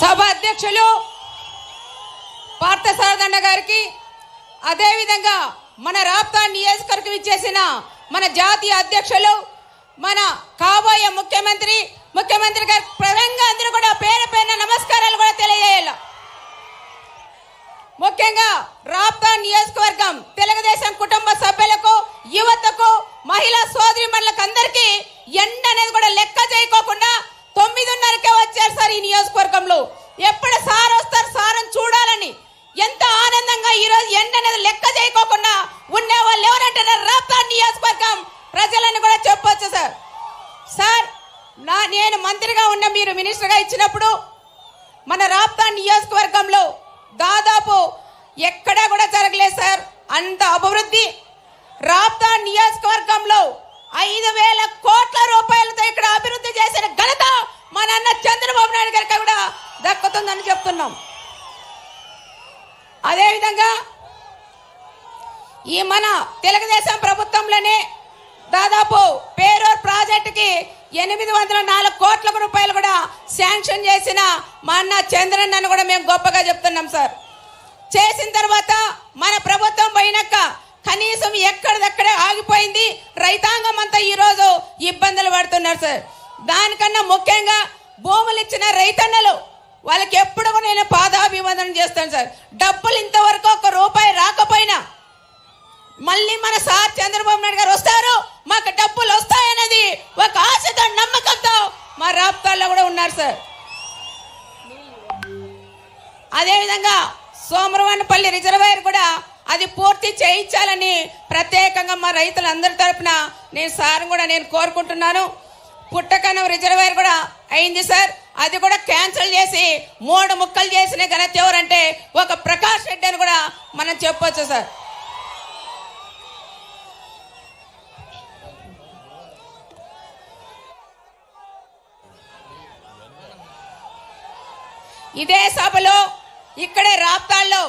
సభ అధ్యక్షులు పార్థసారథి గారికి, అదేవిధంగా మన రాప్తా నియోజకవర్గం ఇచ్చేసిన మన జాతీయ అధ్యక్షులు, మన కాబోయే ముఖ్యమంత్రి గారి ప్రధానంగా అందరూ కూడా పేరు పేరున నమస్కారాలు కూడా తెలియజేయాలి. ముఖ్యంగా రాప్తా నియోజకవర్గం తెలుగుదేశం కుటుంబ సభ్యులకు, యువతకు, మహిళా సోదరీమణులకు అందరికీ ఎండ అనేది కూడా లెక్క చేయకోకుండా 9:30కే వచ్చారు సార్. ఈ నియోజకవర్గంలో ఎప్పుడు సార్ వస్తారు, సార్ని చూడాలని ఎంత ఆనందంగా ఈరోజు ఎండ అనేది లెక్క చేయకోకుండా ఉండే వాళ్ళు ఎవరంటే రాప్తా నియోజకవర్గం ప్రజలను కూడా చెప్పొచ్చు సార్. సార్ నేను మంత్రిగా ఉన్న మీరు మినిస్టర్గా ఇచ్చినప్పుడు మన రాప్తా నియోజకవర్గంలో దాదాపు ఎక్కడా కూడా జరగలేదు సార్ అంత అభివృద్ధి. రాప్తా నియోజకవర్గంలో 5,000 కోట్ల రూపాయలతో ఇక్కడ అభివృద్ధి చేసిన ఘనత మన అన్న చంద్రబాబు నాయుడు గారికి కూడా దక్కుతుందని చెప్తున్నాం. అదేవిధంగా ఈ మన తెలుగుదేశం ప్రభుత్వంలోనే దాదాపు పేరూరు ప్రాజెక్టుకి 804 కోట్ల రూపాయలు కూడా శాంక్షన్ చేసిన మా అన్న చంద్రన్నను కూడా మేము గొప్పగా చెప్తున్నాం సార్. చేసిన తర్వాత మన ప్రభుత్వం పోయినాక కనీసం ఎక్కడిదక్కడే ఆగిపోయింది. రైతాంగం అంతా ఈరోజు ఇబ్బందులు పడుతున్నారు సార్. దానికన్నా ముఖ్యంగా భూములు ఇచ్చిన రైతన్నలు వాళ్ళకి ఎప్పుడు కూడా నేను పాదాభివందనం చేస్తాను సార్. డబ్బులు ఇంతవరకు 1 రూపాయి రాకపోయినా మళ్ళీ మన సార్ చంద్రబాబు నాయుడు గారు వస్తారు, మాకు డబ్బులు వస్తాయనేది ఒక ఆశతో నమ్మకంతో మా రాప్తాల్లో కూడా ఉన్నారు సార్. అదేవిధంగా సోమరవానపల్లి రిజర్వాయర్ కూడా అది పూర్తి చేయించాలని ప్రత్యేకంగా మా రైతులందరి తరఫున నేను సార్ కూడా నేను కోరుకుంటున్నాను. పుట్టకనం రిజర్వాయర్ కూడా అయింది సార్, అది కూడా క్యాన్సిల్ చేసి 3 ముక్కలు చేసిన ఘనత ఎవరంటే ఒక ప్రకాష్ రెడ్డి అని కూడా మనం చెప్పొచ్చు సార్. ఇదే సభలో ఇక్కడే రాప్తాల్లో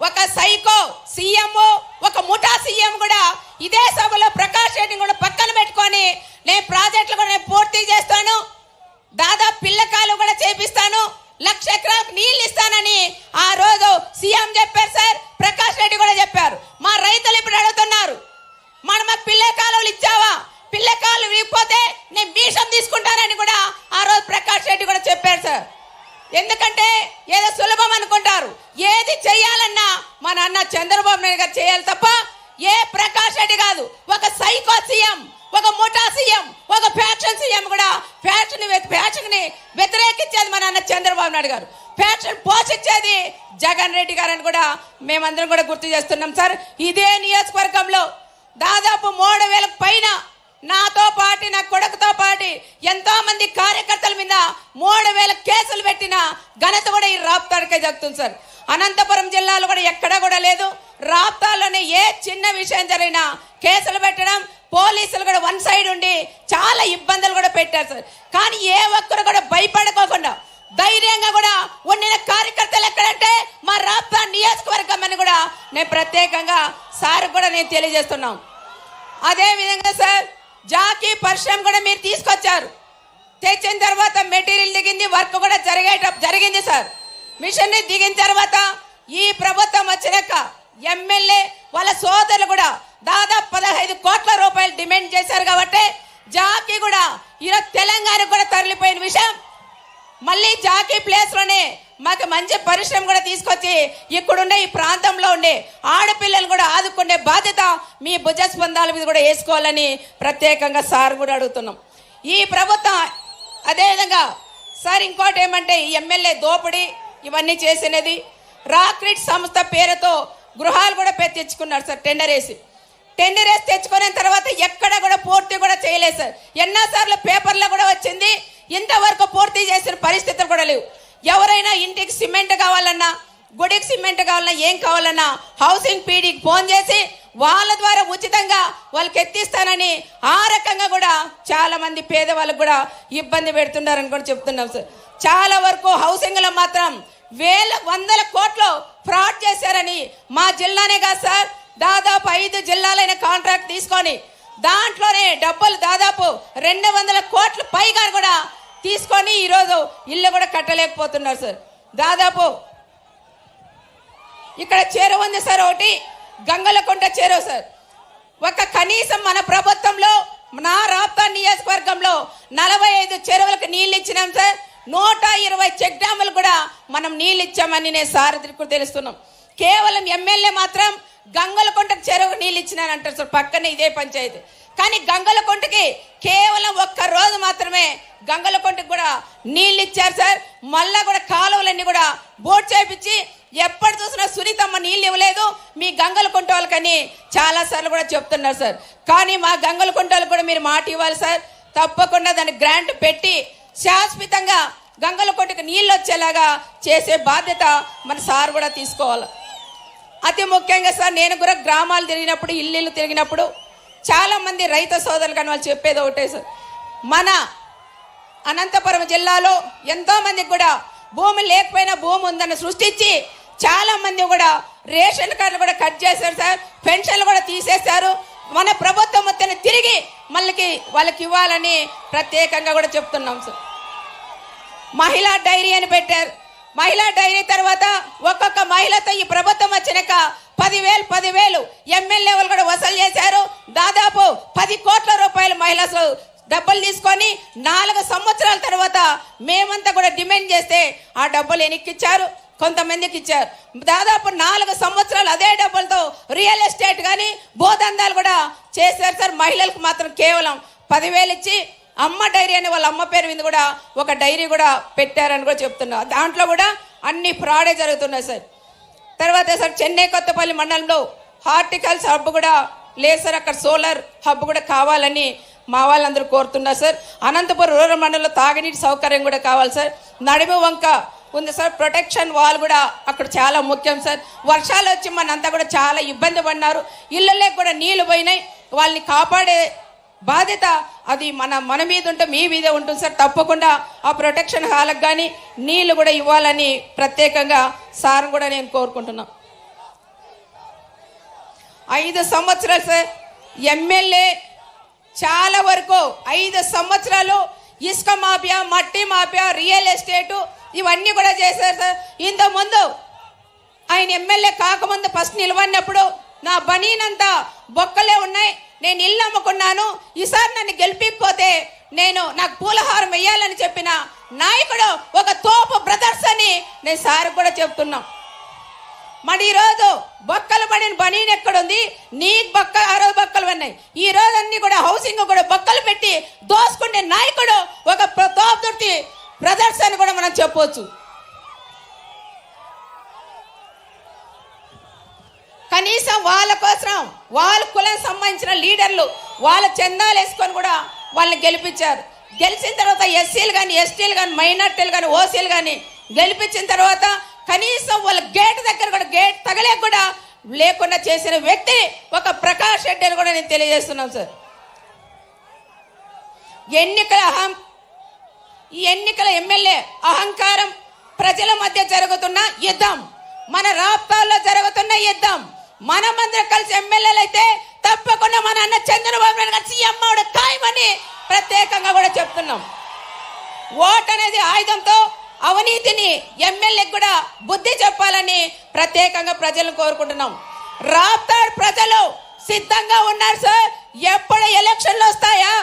ఒక సైకో సీఎం, ఒక ముఠా సీఎం కూడా ఇదే సభలో ప్రకాష్ రెడ్డిని కూడా పక్కన పెట్టుకొని నేను ప్రాజెక్టులు కూడా నేను పూర్తి చేస్తాను, దాదాపు పిల్లకాలు కూడా చేపిస్తాను, 1,00,000 ఎకరాలకు నీళ్ళు ఇస్తానని ఆ రోజు సీఎం చెప్పారు సార్. ప్రకాష్ రెడ్డి కూడా చెప్పారు. మా రైతులు ఇప్పుడు అడుగుతున్నారు, మాకు పిల్ల కాలువలు ఇచ్చావా, పిల్ల కాలువలు ఇవ్వకపోతే నేను మీషం తీసుకుంటానని కూడా ఆ రోజు ప్రకాష్ రెడ్డి కూడా చెప్పారు సార్. ఎందుకంటే ఏదో సులభం అనుకుంటారు, ఏది చెయ్యాలన్నా మన అన్న చంద్రబాబు నాయుడు గారు చేయాలి తప్ప ఏ ప్రకాష్ రెడ్డి కాదు. ఒక సైకో సీఎం, ఒక ముఠా సీఎం, ఒక ఫ్యాక్షన్ సీఎం కూడా ఫ్యాక్షన్ ని వ్యతిరేకించేది మన అన్న చంద్రబాబు నాయుడు గారు, ఫ్యాక్షన్ పోషించేది జగన్ రెడ్డి గారు అని కూడా మేమందరం కూడా గుర్తు చేస్తున్నాం సార్. ఇదే నియోజకవర్గంలో దాదాపు 3,000 పైన నాతో పాటు నా కొడుకుతో పాటు ఎంతో మంది కార్యకర్తల మీద 3,000 కేసులు పెట్టిన ఘనత కూడా ఈ రాప్తాడికే దక్కుతుంది సార్. అనంతపురం జిల్లాలో కూడా ఎక్కడా కూడా లేదు. రాప్తాలోనే ఏ చిన్న విషయం జరిగినా కేసులు పెట్టడం, పోలీసులు కూడా వన్ సైడ్ ఉండి చాలా ఇబ్బందులు కూడా పెట్టారు సార్. కానీ ఏ ఒక్కరు కూడా భయపడుకోకుండా ధైర్యంగా కూడా ఉండిన కార్యకర్తలు ఎక్కడంటే మా రాప్తా నియోజకవర్గం అని కూడా నేను ప్రత్యేకంగా సార్ కూడా నేను తెలియజేస్తున్నాం. అదే విధంగా సార్ జాకీ పరిశ్రమ కూడా మీరు తీసుకొచ్చారు. తెచ్చిన తర్వాత మెటీరియల్ దిగింది, వర్క్ కూడా జరిగింది సార్. మిషన్ దిగిన తర్వాత ఈ ప్రభుత్వం వచ్చినాక ఎమ్మెల్యే వాళ్ళ సోదరులు కూడా దాదాపు 15 కోట్ల రూపాయలు డిమాండ్ చేశారు. కాబట్టి జాకీ కూడా ఈరోజు తెలంగాణకు కూడా తరలిపోయిన విషయం, మళ్ళీ జాకీ ప్లేస్ లోనే మాకు మంచి పరిశ్రమ కూడా తీసుకొచ్చి ఇక్కడుండే ఈ ప్రాంతంలో ఉండే ఆడపిల్లలు కూడా ఆదుకునే బాధ్యత మీ భుజస్పందాల మీద కూడా వేసుకోవాలని ప్రత్యేకంగా సార్ కూడా అడుగుతున్నాం. ఈ ప్రభుత్వం అదేవిధంగా సార్ ఇంకోటి ఏమంటే ఈ ఎమ్మెల్యే దోపిడీ ఇవన్నీ చేసినది, రాక్రిట్ సంస్థ పేరుతో గృహాలు కూడా తెచ్చుకున్నారు సార్. టెండర్ వేసి తెచ్చుకున్న తర్వాత ఎక్కడ కూడా పూర్తి కూడా చేయలేదు సార్. ఎన్నోసార్లు పేపర్లో కూడా వచ్చింది, ఇంతవరకు పూర్తి చేసిన పరిస్థితులు కూడా లేవు. ఎవరైనా ఇంటికి సిమెంట్ కావాలన్నా, గుడికి సిమెంట్ కావాలన్నా, ఏం కావాలన్నా హౌసింగ్ పీడీకి ఫోన్ చేసి వాళ్ళ ద్వారా ఉచితంగా వాళ్ళకి ఎత్తిస్తానని ఆ రకంగా కూడా చాలా మంది పేదవాళ్ళకు కూడా ఇబ్బంది పెడుతున్నారని కూడా చెప్తున్నాం సార్. చాలా వరకు హౌసింగ్ లో మాత్రం 100 కోట్లు ఫ్రాడ్ చేశారని మా జిల్లానే కాదు సార్, దాదాపు 5 జిల్లాలైన కాంట్రాక్ట్ తీసుకొని దాంట్లోనే డబ్బులు దాదాపు 200 కోట్ల పైగా కూడా తీసుకొని ఈరోజు ఇల్లు కూడా కట్టలేకపోతున్నారు సార్. దాదాపు ఇక్కడ చెరువు ఉంది సార్, ఒకటి గంగలకుంట చెరువు సార్. ఒక కనీసం మన ప్రభుత్వంలో నా రాప్తా నియోజకవర్గంలో 45 చెరువులకు నీళ్ళు ఇచ్చినాం సార్. 120 చెక్ డ్యాములు కూడా మనం నీళ్ళు ఇచ్చామని నేను సారథికు తెలుస్తున్నాం. కేవలం ఎమ్మెల్యే మాత్రం గంగలకుంట చెరువు నీళ్ళు ఇచ్చినానంటారు సార్, పక్కనే ఇదే పంచాయతీ. కానీ గంగలకుంటకి కేవలం ఒక్క రోజు మాత్రమే గంగలకుంటకి కూడా నీళ్ళు ఇచ్చారు సార్. మళ్ళా కూడా కాలువలన్నీ కూడా బోట్ చేపించి ఎప్పుడు చూసినా సునీతమ్మ నీళ్ళు ఇవ్వలేదు మీ గంగలకుంట వాళ్ళకని చాలా సార్లు కూడా చెప్తున్నారు సార్. కానీ మా గంగలకుంట వాళ్ళకి కూడా మీరు మాట ఇవ్వాలి సార్. తప్పకుండా దాన్ని గ్రాంట్ పెట్టి శాశ్వతంగా గంగలకుంటకి నీళ్ళు వచ్చేలాగా చేసే బాధ్యత మన సార్ కూడా తీసుకోవాలి. అతి ముఖ్యంగా సార్, నేను కూడా గ్రామాలు తిరిగినప్పుడు ఇల్లు తిరిగినప్పుడు చాలా మంది రైతు సోదరులు కానీ వాళ్ళు చెప్పేది ఒకటే సార్, మన అనంతపురం జిల్లాలో ఎంతో మందికి కూడా భూమి లేకపోయినా భూమి ఉందని సృష్టించి చాలా మంది కూడా రేషన్ కార్డులు కూడా కట్ చేశారు సార్, పెన్షన్లు కూడా తీసేశారు. మన ప్రభుత్వం మొత్తాన్ని తిరిగి మళ్ళీ వాళ్ళకి ఇవ్వాలని ప్రత్యేకంగా కూడా చెప్తున్నాం సార్. మహిళా డైరీ అని పెట్టారు. మహిళా డైరీ తర్వాత ఒక్కొక్క మహిళతో ఈ ప్రభుత్వం వచ్చినాక 10,000 ఎమ్మెల్యే వాళ్ళు కూడా వసూలు చేశారు. దాదాపు 10 కోట్ల రూపాయలు మహిళలు డబ్బులు తీసుకొని 4 సంవత్సరాల తర్వాత మేమంతా కూడా డిమాండ్ చేస్తే ఆ డబ్బులు ఎన్నికిచ్చారు, కొంతమందికి ఇచ్చారు. దాదాపు 4 సంవత్సరాలు అదే డబ్బులతో రియల్ ఎస్టేట్ కానీ భూదందాలు కూడా చేశారు సార్. మహిళలకు మాత్రం కేవలం 10,000 ఇచ్చి అమ్మ డైరీ అని వాళ్ళ అమ్మ పేరు మీద కూడా ఒక డైరీ కూడా పెట్టారని కూడా చెప్తున్నారు. దాంట్లో కూడా అన్ని ఫ్రాడే జరుగుతున్నాయి సార్. తర్వాత సార్ చెన్నై కొత్తపల్లి మండలంలో హార్టికల్చర్ హబ్ కూడా లేదు సార్, అక్కడ సోలార్ హబ్ కూడా కావాలని మా వాళ్ళందరూ కోరుతున్నారు సార్. అనంతపురం రూరల్ మండలంలో తాగునీటి సౌకర్యం కూడా కావాలి సార్. నడిమి వంక ఉంది సార్, ప్రొటెక్షన్ వాల్ కూడా అక్కడ చాలా ముఖ్యం సార్. వర్షాలు వచ్చి మనంతా కూడా చాలా ఇబ్బంది పడినారు, ఇళ్ళలోకి కూడా నీళ్లు పోయినాయి. వాళ్ళని కాపాడే బాధ్యత అది మన మీద ఉంటే మీ మీదే ఉంటుంది సార్. తప్పకుండా ఆ ప్రొటెక్షన్ హాల్కి కానీ నీళ్లు కూడా ఇవ్వాలని ప్రత్యేకంగా సార్ కూడా నేను కోరుకుంటున్నా. 5 సంవత్సరాలు సార్ ఎమ్మెల్యే చాలా వరకు 5 సంవత్సరాలు ఇసుక మాఫియా, మట్టి మాఫియా, రియల్ ఎస్టేటు ఇవన్నీ కూడా చేశారు సార్. ఇంతకుముందు ఆయన ఎమ్మెల్యే కాకముందు ఫస్ట్ నిలబడినప్పుడు నా బనీనంతా బొక్కలే ఉన్నాయి, నేను ఇల్లు అమ్ముకున్నాను, ఈసారి నన్ను గెలిపిపోతే నాకు పూలహారం వేయాలని చెప్పిన నాయకుడు ఒక తోపు బ్రదర్స్ అని నేను సార్ కూడా చెప్తున్నాం. మరి ఈరోజు బొక్కలు పడిన బనీన్ ఎక్కడుంది? నీ బొక్క ఆ రోజు బొక్కలు ఉన్నాయి, ఈ రోజు అన్ని కూడా హౌసింగ్ కూడా బొక్కలు పెట్టి దోసుకునే నాయకుడు ఒక తోపు బ్రదర్స్ అని కూడా మనం చెప్పవచ్చు. కనీసం వాళ్ళ కోసం వాళ్ళ కులం సంబంధించిన లీడర్లు వాళ్ళ చందాలు వేసుకొని కూడా వాళ్ళని గెలిపించారు. గెలిచిన తర్వాత ఎస్సీలు కానీ, ఎస్టీలు కానీ, మైనార్టీలు కానీ, ఓసీలు కానీ గెలిపించిన తర్వాత కనీసం వాళ్ళ గేట్ దగ్గర కూడా గేట్ తగలే కూడా లేకుండా చేసిన వ్యక్తి ఒక ప్రకాష్ రెడ్డి అని కూడా నేను తెలియజేస్తున్నాను సార్. ఈ ఎన్నికల ఎమ్మెల్యే అహంకారం, ప్రజల మధ్య జరుగుతున్న యుద్ధం, మన రాష్ట్రాల్లో జరుగుతున్న యుద్ధం, మనమందరం కలిసి ఎమ్మెల్యేలు అయితే తప్పకుండా మన అన్న చంద్రబాబు నాయుడు గారు సీఎం అవడం ఖాయమని ప్రత్యేకంగా కూడా చెప్తున్నాం. ఓట్ అనేది ఆయుధంతో అవినీతిని ఎమ్మెల్యేకి కూడా బుద్ధి చెప్పాలని ప్రత్యేకంగా ప్రజలను కోరుకుంటున్నాం. రాప్తాడ్ ప్రజలు సిద్ధంగా ఉన్నారు సార్. ఎప్పుడు ఎలక్షన్లు వస్తాయా,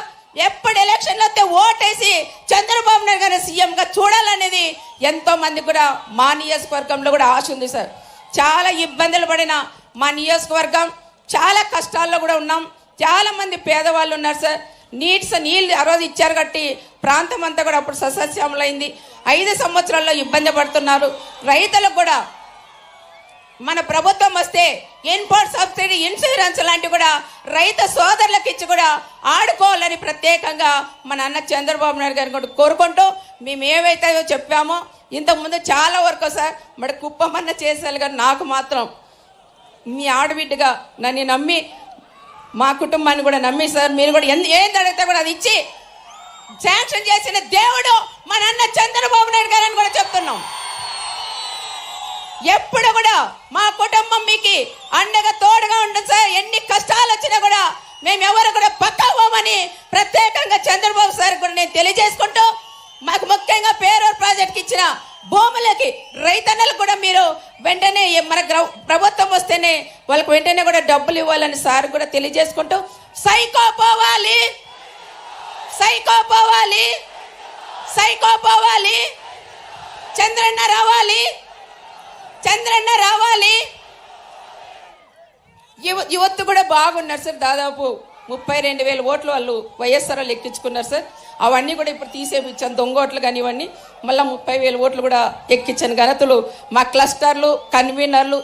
ఎప్పుడు ఎలక్షన్లు వస్తే ఓటేసి చంద్రబాబు నాయుడు గారిని సీఎంగా చూడాలనేది ఎంతో మంది కూడా మా నియోజకవర్గంలో కూడా ఆశ ఉంది సార్. చాలా ఇబ్బందులు పడిన మా నియోజకవర్గం, చాలా కష్టాల్లో కూడా ఉన్నాం. చాలా మంది పేదవాళ్ళు ఉన్నారు సార్. నీళ్ళు ఆ రోజు ఇచ్చారు కట్టి ప్రాంతం అంతా కూడా అప్పుడు సస్యశ్యామలైంది. 5 సంవత్సరాల్లో ఇబ్బంది పడుతున్నారు. రైతులకు కూడా మన ప్రభుత్వం వస్తే ఇన్పుట్ సబ్సిడీ, ఇన్సూరెన్స్ లాంటివి కూడా రైతు సోదరులకు ఇచ్చి కూడా ఆడుకోవాలని ప్రత్యేకంగా మన అన్న చంద్రబాబు నాయుడు గారిని కూడా కోరుకుంటూ మేము ఏవైతే చెప్పామో ఇంతకుముందు చాలా వరకు సార్ మరి కుప్పమన్న చేసేయాలి. కానీ నాకు మాత్రం మీ ఆడబిడ్డగా నన్ను నమ్మి మా కుటుంబాన్ని కూడా నమ్మి సార్ మీరు కూడా ఏం అడిగితే కూడా అది ఇచ్చి శాంక్షన్ చేసిన దేవుడు మన అన్న చంద్రబాబు నాయుడు గారని కూడా చెప్తున్నాం. ఎప్పుడు కూడా మా కుటుంబం మీకు అండగా తోడుగా ఉంటుంది సార్. ఎన్ని కష్టాలు వచ్చినా కూడా మేము ఎవరు కూడా పక్కా పోమని ప్రత్యేకంగా చంద్రబాబు సార్ కూడా నేను తెలియజేసుకుంటూ మాకు ముఖ్యంగా పేరూరు ప్రాజెక్ట్కి ఇచ్చిన భూములకి రైతన్నలకు కూడా మీరు వెంటనే మన ప్రభుత్వం వస్తేనే వాళ్ళకి వెంటనే కూడా డబ్బులు ఇవ్వాలని సార్ కూడా తెలియజేసుకుంటూ సైకో పోవాలి, సైకో పోవాలి, సైకో పోవాలి, చంద్రన్న రావాలి, చంద్రన్న రావాలి. యువత కూడా బాగున్నారు సార్. దాదాపు 32,000 ఓట్లు వాళ్ళు వైఎస్ఆర్ వాళ్ళు ఎక్కించుకున్నారు సార్. అవన్నీ కూడా ఇప్పుడు తీసేపించాను, దొంగ ఓట్లు కానీ ఇవన్నీ. మళ్ళీ 30,000 ఓట్లు కూడా ఎక్కించాను. ఘనతలు మా క్లస్టర్లు, కన్వీనర్లు,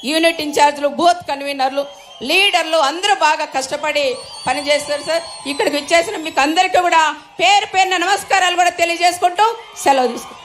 యూనిట్ ఇన్ఛార్జ్లు, బూత్ కన్వీనర్లు, లీడర్లు అందరూ బాగా కష్టపడి పనిచేస్తారు సార్. ఇక్కడికి వచ్చేసిన మీకు అందరికీ కూడా పేరు పేరున నమస్కారాలు కూడా తెలియజేసుకుంటూ సెలవు తీసుకుంటాం.